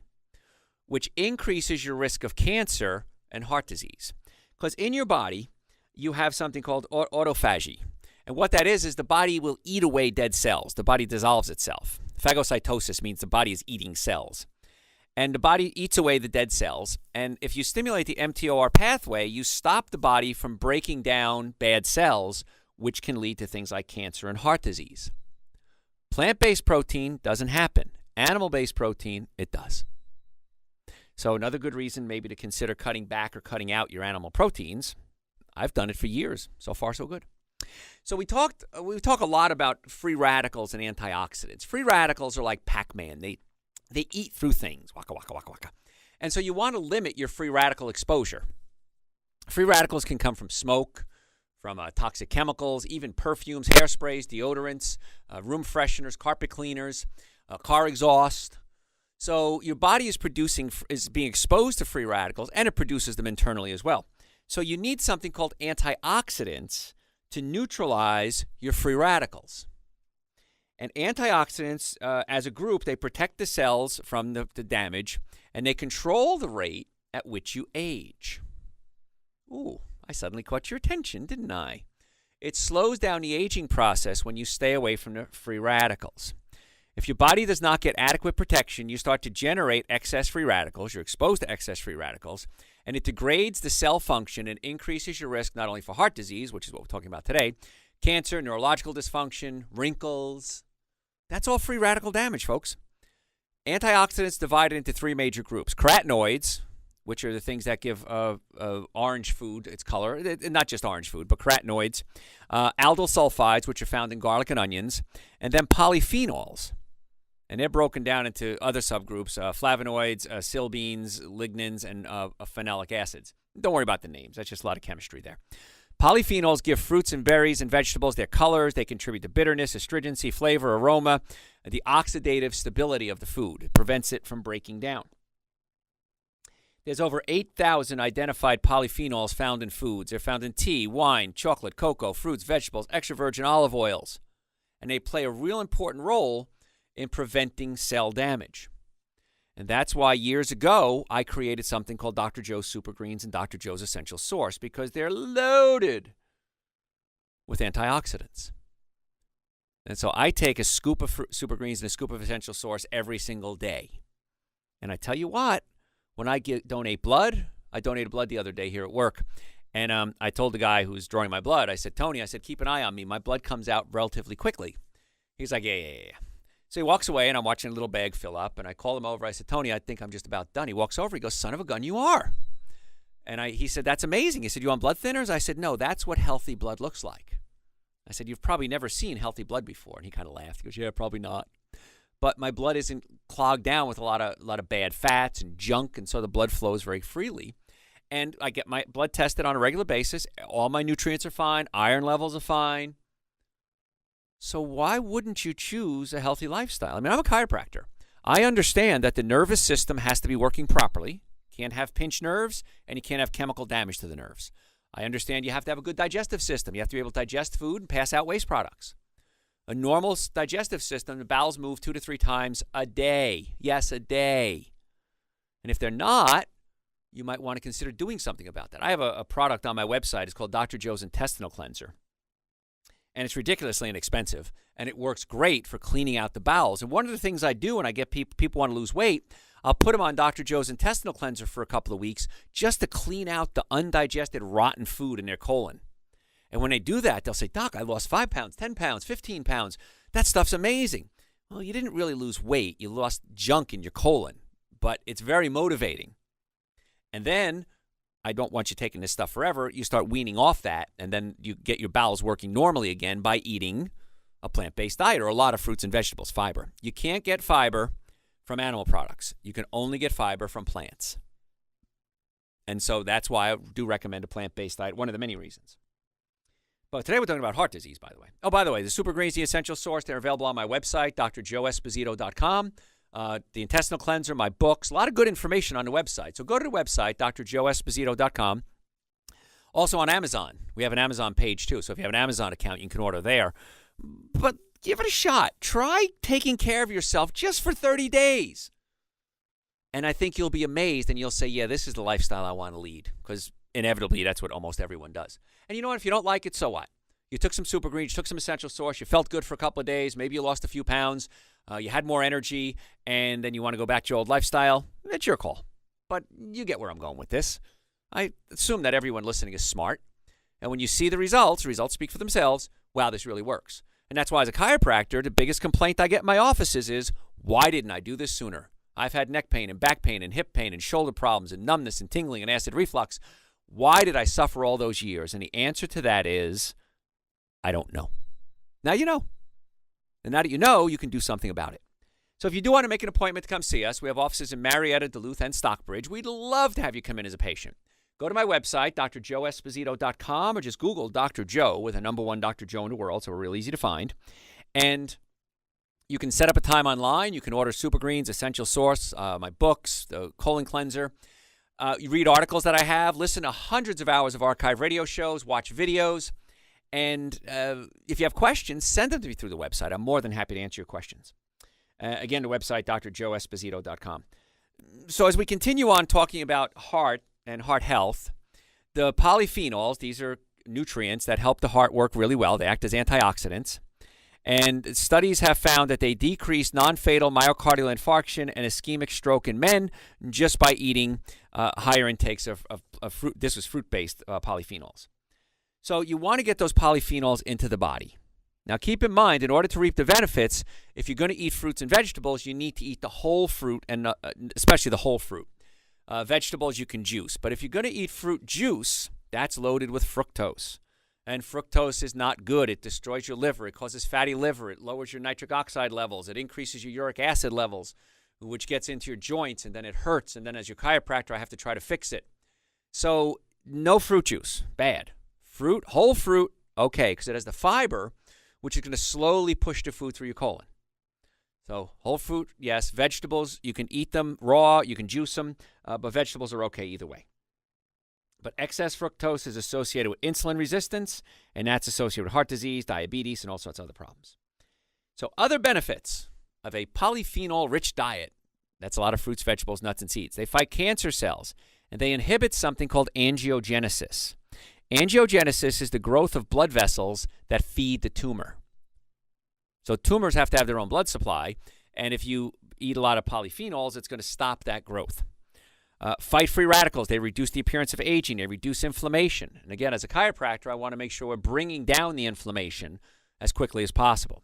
[SPEAKER 1] which increases your risk of cancer and heart disease. Because in your body, you have something called autophagy. And what that is the body will eat away dead cells. The body dissolves itself. Phagocytosis means the body is eating cells. And the body eats away the dead cells. And if you stimulate the mTOR pathway, you stop the body from breaking down bad cells, which can lead to things like cancer and heart disease. Plant-based protein doesn't happen. Animal-based protein, it does. So another good reason maybe to consider cutting back or cutting out your animal proteins. I've done it for years. So far, so good. So we talk a lot about free radicals and antioxidants. Free radicals are like Pac-Man. They eat through things. Waka, waka, waka, waka. And so you want to limit your free radical exposure. Free radicals can come from smoke, from toxic chemicals, even perfumes, hairsprays, deodorants, room fresheners, carpet cleaners, car exhaust. So your body is being exposed to free radicals, and it produces them internally as well. So you need something called antioxidants to neutralize your free radicals. And antioxidants, as a group, they protect the cells from the damage, and they control the rate at which you age. Ooh, I suddenly caught your attention, didn't I? It slows down the aging process when you stay away from the free radicals. If your body does not get adequate protection, you start to generate excess free radicals. You're exposed to excess free radicals, and it degrades the cell function and increases your risk not only for heart disease, which is what we're talking about today, cancer, neurological dysfunction, wrinkles. That's all free radical damage, folks. Antioxidants divided into three major groups. Carotenoids, which are the things that give orange food its color. Not just orange food, but carotenoids. Aldyl sulfides, which are found in garlic and onions. And then polyphenols. And they're broken down into other subgroups, flavonoids, silbenes, lignans, and phenolic acids. Don't worry about the names. That's just a lot of chemistry there. Polyphenols give fruits and berries and vegetables their colors. They contribute to bitterness, astringency, flavor, aroma, the oxidative stability of the food. It prevents it from breaking down. There's over 8,000 identified polyphenols found in foods. They're found in tea, wine, chocolate, cocoa, fruits, vegetables, extra virgin olive oils. And they play a real important role in preventing cell damage. And that's why years ago, I created something called Dr. Joe's Super Greens and Dr. Joe's Essential Source, because they're loaded with antioxidants. And so I take a scoop of Super Greens and a scoop of Essential Source every single day. And I tell you what, when I donate blood, I donated blood the other day here at work, and I told the guy who's drawing my blood, I said, Tony, keep an eye on me. My blood comes out relatively quickly. He's like, yeah. So he walks away, and I'm watching a little bag fill up, and I call him over. I said, Tony, I think I'm just about done. He walks over. He goes, son of a gun, you are. And he said, that's amazing. He said, you want blood thinners? I said, no, that's what healthy blood looks like. I said, you've probably never seen healthy blood before. And he kind of laughed. He goes, yeah, probably not. But my blood isn't clogged down with a lot of bad fats and junk, and so the blood flows very freely. And I get my blood tested on a regular basis. All my nutrients are fine. Iron levels are fine. So why wouldn't you choose a healthy lifestyle? I mean, I'm a chiropractor. I understand that the nervous system has to be working properly. You can't have pinched nerves, and you can't have chemical damage to the nerves. I understand you have to have a good digestive system. You have to be able to digest food and pass out waste products. A normal digestive system, the bowels move 2 to 3 times a day. Yes, a day. And if they're not, you might want to consider doing something about that. I have a product on my website. It's called Dr. Joe's Intestinal Cleanser. And it's ridiculously inexpensive. And it works great for cleaning out the bowels. And one of the things I do when I get people want to lose weight, I'll put them on Dr. Joe's Intestinal Cleanser for a couple of weeks just to clean out the undigested, rotten food in their colon. And when they do that, they'll say, Doc, I lost 5 pounds, 10 pounds, 15 pounds. That stuff's amazing. Well, you didn't really lose weight. You lost junk in your colon. But it's very motivating. And then, I don't want you taking this stuff forever. You start weaning off that, and then you get your bowels working normally again by eating a plant-based diet or a lot of fruits and vegetables, fiber. You can't get fiber from animal products. You can only get fiber from plants. And so that's why I do recommend a plant-based diet, one of the many reasons. But today we're talking about heart disease, by the way. Oh, by the way, the Super Greens, the Essential Source, they're available on my website, drjoeesposito.com. The intestinal cleanser, my books, a lot of good information on the website. So go to the website, drjoeesposito.com. Also on Amazon. We have an Amazon page too. So if you have an Amazon account, you can order there. But give it a shot. Try taking care of yourself just for 30 days. And I think you'll be amazed and you'll say, yeah, this is the lifestyle I want to lead. Because inevitably, that's what almost everyone does. And you know what? If you don't like it, so what? You took some Super Greens, you took some Essential Source, you felt good for a couple of days, maybe you lost a few pounds. you had more energy, and then you want to go back to your old lifestyle, it's your call. But you get where I'm going with this. I assume that everyone listening is smart. And when you see the results speak for themselves. Wow, this really works. And that's why as a chiropractor, the biggest complaint I get in my offices is, why didn't I do this sooner? I've had neck pain and back pain and hip pain and shoulder problems and numbness and tingling and acid reflux. Why did I suffer all those years? And the answer to that is, I don't know. Now you know. And now that you know, you can do something about it. So if you do want to make an appointment to come see us, we have offices in Marietta, Duluth, and Stockbridge. We'd love to have you come in as a patient. Go to my website, drjoeesposito.com, or just Google Dr. Joe with a number one Dr. Joe in the world, so we're real easy to find. And you can set up a time online. You can order Super Greens, Essential Source, my books, the colon cleanser. You read articles that I have, listen to hundreds of hours of archive radio shows, watch videos. And if you have questions, send them to me through the website. I'm more than happy to answer your questions. Again, the website, drjoeesposito.com. So as we continue on talking about heart and heart health, the polyphenols, these are nutrients that help the heart work really well. They act as antioxidants. And studies have found that they decrease non-fatal myocardial infarction and ischemic stroke in men just by eating higher intakes of fruit. This was fruit-based polyphenols. So you want to get those polyphenols into the body. Now keep in mind, in order to reap the benefits, if you're going to eat fruits and vegetables, you need to eat the whole fruit, and especially the whole fruit. Vegetables you can juice. But if you're going to eat fruit juice, that's loaded with fructose. And fructose is not good. It destroys your liver. It causes fatty liver. It lowers your nitric oxide levels. It increases your uric acid levels, which gets into your joints, and then it hurts. And then as your chiropractor, I have to try to fix it. So no fruit juice. Bad. Fruit, whole fruit, okay, because it has the fiber, which is going to slowly push the food through your colon. So whole fruit, yes. Vegetables, you can eat them raw. You can juice them, but vegetables are okay either way. But excess fructose is associated with insulin resistance, and that's associated with heart disease, diabetes, and all sorts of other problems. So other benefits of a polyphenol-rich diet, that's a lot of fruits, vegetables, nuts, and seeds. They fight cancer cells, and they inhibit something called angiogenesis. Angiogenesis is the growth of blood vessels that feed the tumor. So tumors have to have their own blood supply, and if you eat a lot of polyphenols, it's going to stop that growth. Fight free radicals. They reduce the appearance of aging. They reduce inflammation. And again, as a chiropractor, I want to make sure we're bringing down the inflammation as quickly as possible.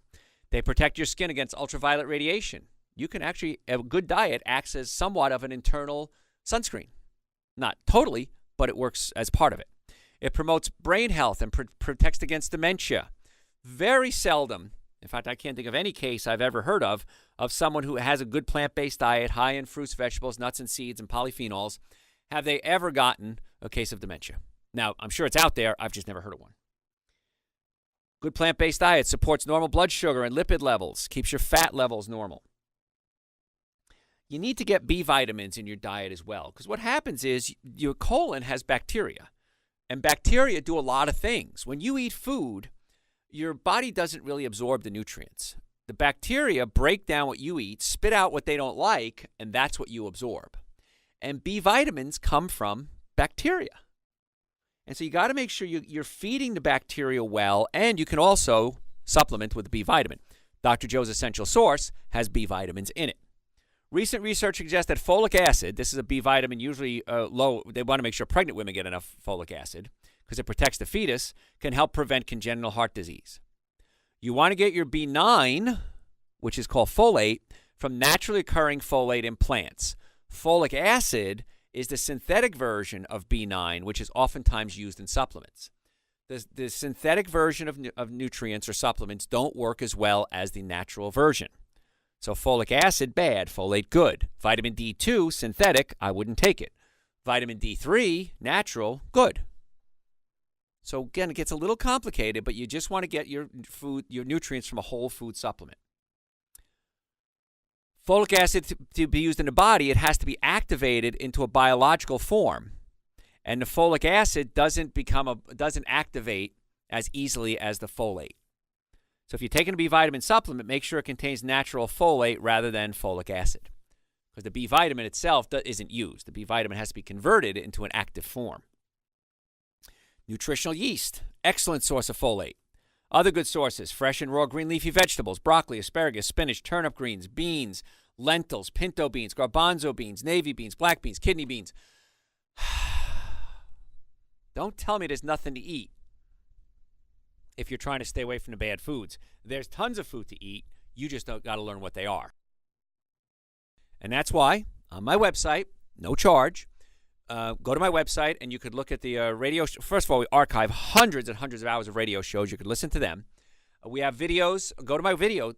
[SPEAKER 1] They protect your skin against ultraviolet radiation. You can actually, a good diet acts as somewhat of an internal sunscreen. Not totally, but it works as part of it. It promotes brain health and protects against dementia. Very seldom, in fact, I can't think of any case I've ever heard of someone who has a good plant-based diet, high in fruits, vegetables, nuts and seeds, and polyphenols, have they ever gotten a case of dementia. Now, I'm sure it's out there. I've just never heard of one. Good plant-based diet supports normal blood sugar and lipid levels, keeps your fat levels normal. You need to get B vitamins in your diet as well, because what happens is your colon has bacteria, and bacteria do a lot of things. When you eat food, your body doesn't really absorb the nutrients. The bacteria break down what you eat, spit out what they don't like, and that's what you absorb. And B vitamins come from bacteria. And so you got to make sure you're feeding the bacteria well, and you can also supplement with a B vitamin. Dr. Joe's Essential Source has B vitamins in it. Recent research suggests that folic acid, this is a B vitamin usually low, they want to make sure pregnant women get enough folic acid because it protects the fetus, can help prevent congenital heart disease. You want to get your B9, which is called folate, from naturally occurring folate in plants. Folic acid is the synthetic version of B9, which is oftentimes used in supplements. The synthetic version of nutrients or supplements don't work as well as the natural version. So folic acid, bad. Folate, good. Vitamin D2, synthetic, I wouldn't take it. Vitamin D3, natural, good. So again, it gets a little complicated, but you just want to get your food, your nutrients from a whole food supplement. Folic acid, to be used in the body, it has to be activated into a biological form. And the folic acid doesn't activate as easily as the folate. So if you're taking a B vitamin supplement, make sure it contains natural folate rather than folic acid. Because the B vitamin itself isn't used. The B vitamin has to be converted into an active form. Nutritional yeast, excellent source of folate. Other good sources: fresh and raw green leafy vegetables, broccoli, asparagus, spinach, turnip greens, beans, lentils, pinto beans, garbanzo beans, navy beans, black beans, kidney beans. Don't tell me there's nothing to eat if you're trying to stay away from the bad foods. There's tons of food to eat. You just got to learn what they are. And that's why on my website, no charge, go to my website and you could look at the radio. First of all, we archive hundreds and hundreds of hours of radio shows. You could listen to them. We have videos. Go to my video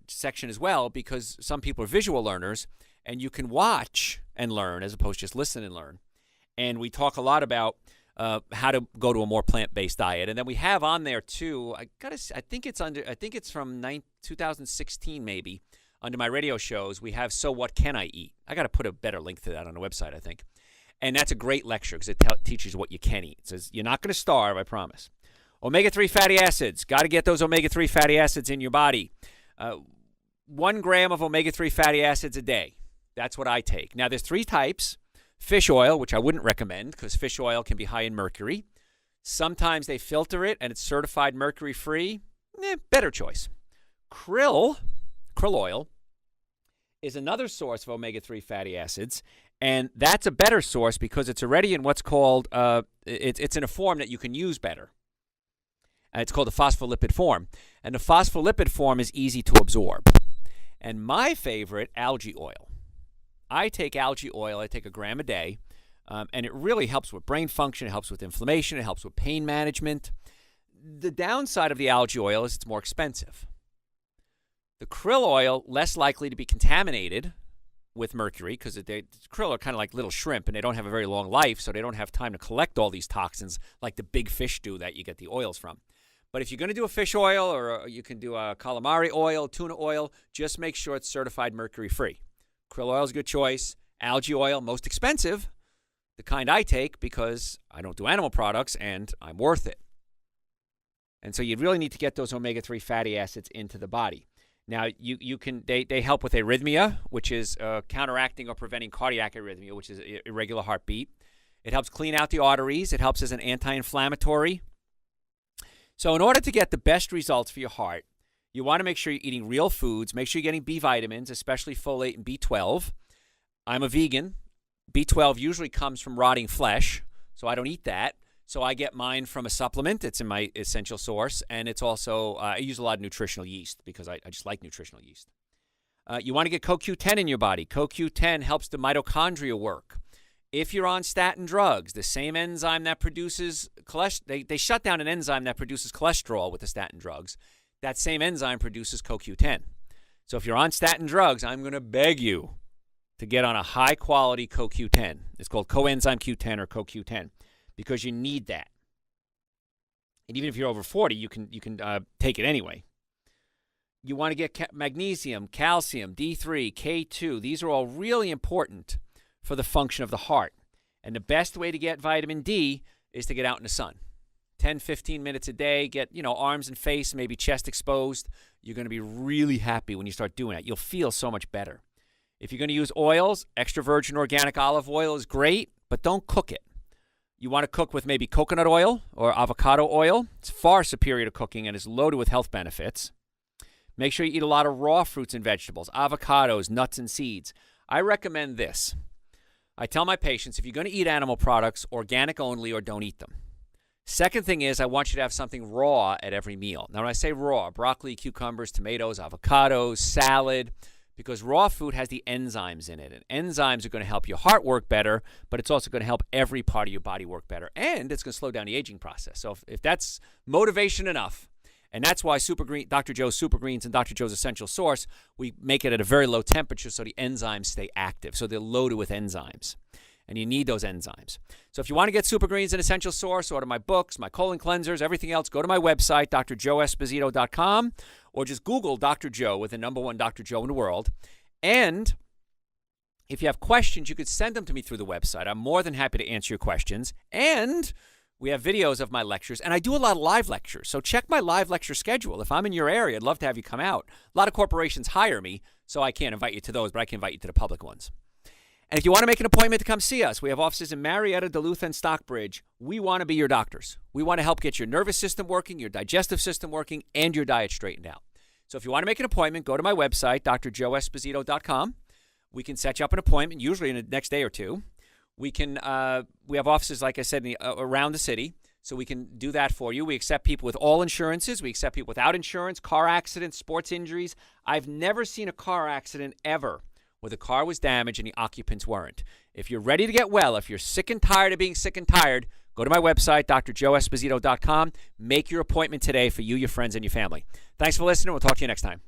[SPEAKER 1] section as well, because some people are visual learners, and you can watch and learn as opposed to just listen and learn. And we talk a lot about how to go to a more plant-based diet. And then we have on there too, I think it's from 2016 maybe, under my radio shows, we have So What Can I Eat? I got to put a better link to that on the website, I think. And that's a great lecture because it teaches what you can eat. It says you're not going to starve, I promise. Omega-3 fatty acids. Got to get those omega-3 fatty acids in your body. 1 gram of omega-3 fatty acids a day. That's what I take. Now, there's 3 types. Fish oil, which I wouldn't recommend because fish oil can be high in mercury. Sometimes they filter it and it's certified mercury-free. Better choice. Krill oil is another source of omega-3 fatty acids, and that's a better source because it's already in what's called, it's in a form that you can use better. It's called the phospholipid form, and the phospholipid form is easy to absorb. And my favorite, algae oil. I take algae oil. I take 1 gram a day, and it really helps with brain function. It helps with inflammation. It helps with pain management. The downside of the algae oil is it's more expensive. The krill oil, less likely to be contaminated with mercury because krill are kind of like little shrimp, and they don't have a very long life, so they don't have time to collect all these toxins like the big fish do that you get the oils from. But if you're going to do a fish oil, or you can do a calamari oil, tuna oil, just make sure it's certified mercury-free. Krill oil is a good choice. Algae oil, most expensive, the kind I take because I don't do animal products and I'm worth it. And so you really need to get those omega-3 fatty acids into the body. Now, they help with arrhythmia, which is counteracting or preventing cardiac arrhythmia, which is irregular heartbeat. It helps clean out the arteries. It helps as an anti-inflammatory. So in order to get the best results for your heart, you want to make sure you're eating real foods. Make sure you're getting B vitamins, especially folate and B12. I'm a vegan. B12 usually comes from rotting flesh, so I don't eat that. So I get mine from a supplement. It's in my essential source, and it's also, I use a lot of nutritional yeast because I just like nutritional yeast. You want to get CoQ10 in your body. CoQ10 helps the mitochondria work. If you're on statin drugs, the same enzyme that produces cholesterol, they shut down an enzyme that produces cholesterol with the statin drugs. That same enzyme produces CoQ10. So if you're on statin drugs, I'm going to beg you to get on a high-quality CoQ10. It's called coenzyme Q10 or CoQ10 because you need that. And even if you're over 40, you can take it anyway. You want to get magnesium, calcium, D3, K2. These are all really important for the function of the heart. And the best way to get vitamin D is to get out in the sun. 10, 15 minutes a day, get, arms and face, maybe chest exposed. You're going to be really happy when you start doing that. You'll feel so much better. If you're going to use oils, extra virgin organic olive oil is great, but don't cook it. You want to cook with maybe coconut oil or avocado oil. It's far superior to cooking and is loaded with health benefits. Make sure you eat a lot of raw fruits and vegetables, avocados, nuts, and seeds. I recommend this. I tell my patients, if you're going to eat animal products, organic only or don't eat them. Second thing is I want you to have something raw at every meal. Now, when I say raw, broccoli, cucumbers, tomatoes, avocados, salad, because raw food has the enzymes in it. And enzymes are going to help your heart work better, but it's also going to help every part of your body work better. And it's going to slow down the aging process. So if that's motivation enough, and that's why Dr. Joe's Super Greens and Dr. Joe's Essential Source, we make it at a very low temperature so the enzymes stay active. So they're loaded with enzymes. And you need those enzymes. So if you want to get Super Greens and Essential Source, order my books, my colon cleansers, everything else, go to my website, drjoeesposito.com, or just Google Dr. Joe with the #1 Dr. Joe in the world. And if you have questions, you could send them to me through the website. I'm more than happy to answer your questions. And we have videos of my lectures, and I do a lot of live lectures. So check my live lecture schedule. If I'm in your area, I'd love to have you come out. A lot of corporations hire me, so I can't invite you to those, but I can invite you to the public ones. And if you want to make an appointment to come see us, we have offices in Marietta, Duluth, and Stockbridge. We want to be your doctors. We want to help get your nervous system working, your digestive system working, and your diet straightened out. So if you want to make an appointment, go to my website, drjoeesposito.com. We can set you up an appointment, usually in the next day or two. We have offices, like I said, around the city, so we can do that for you. We accept people with all insurances. We accept people without insurance, car accidents, sports injuries. I've never seen a car accident ever where the car was damaged and the occupants weren't. If you're ready to get well, if you're sick and tired of being sick and tired, go to my website, drjoeesposito.com. Make your appointment today for you, your friends, and your family. Thanks for listening. We'll talk to you next time.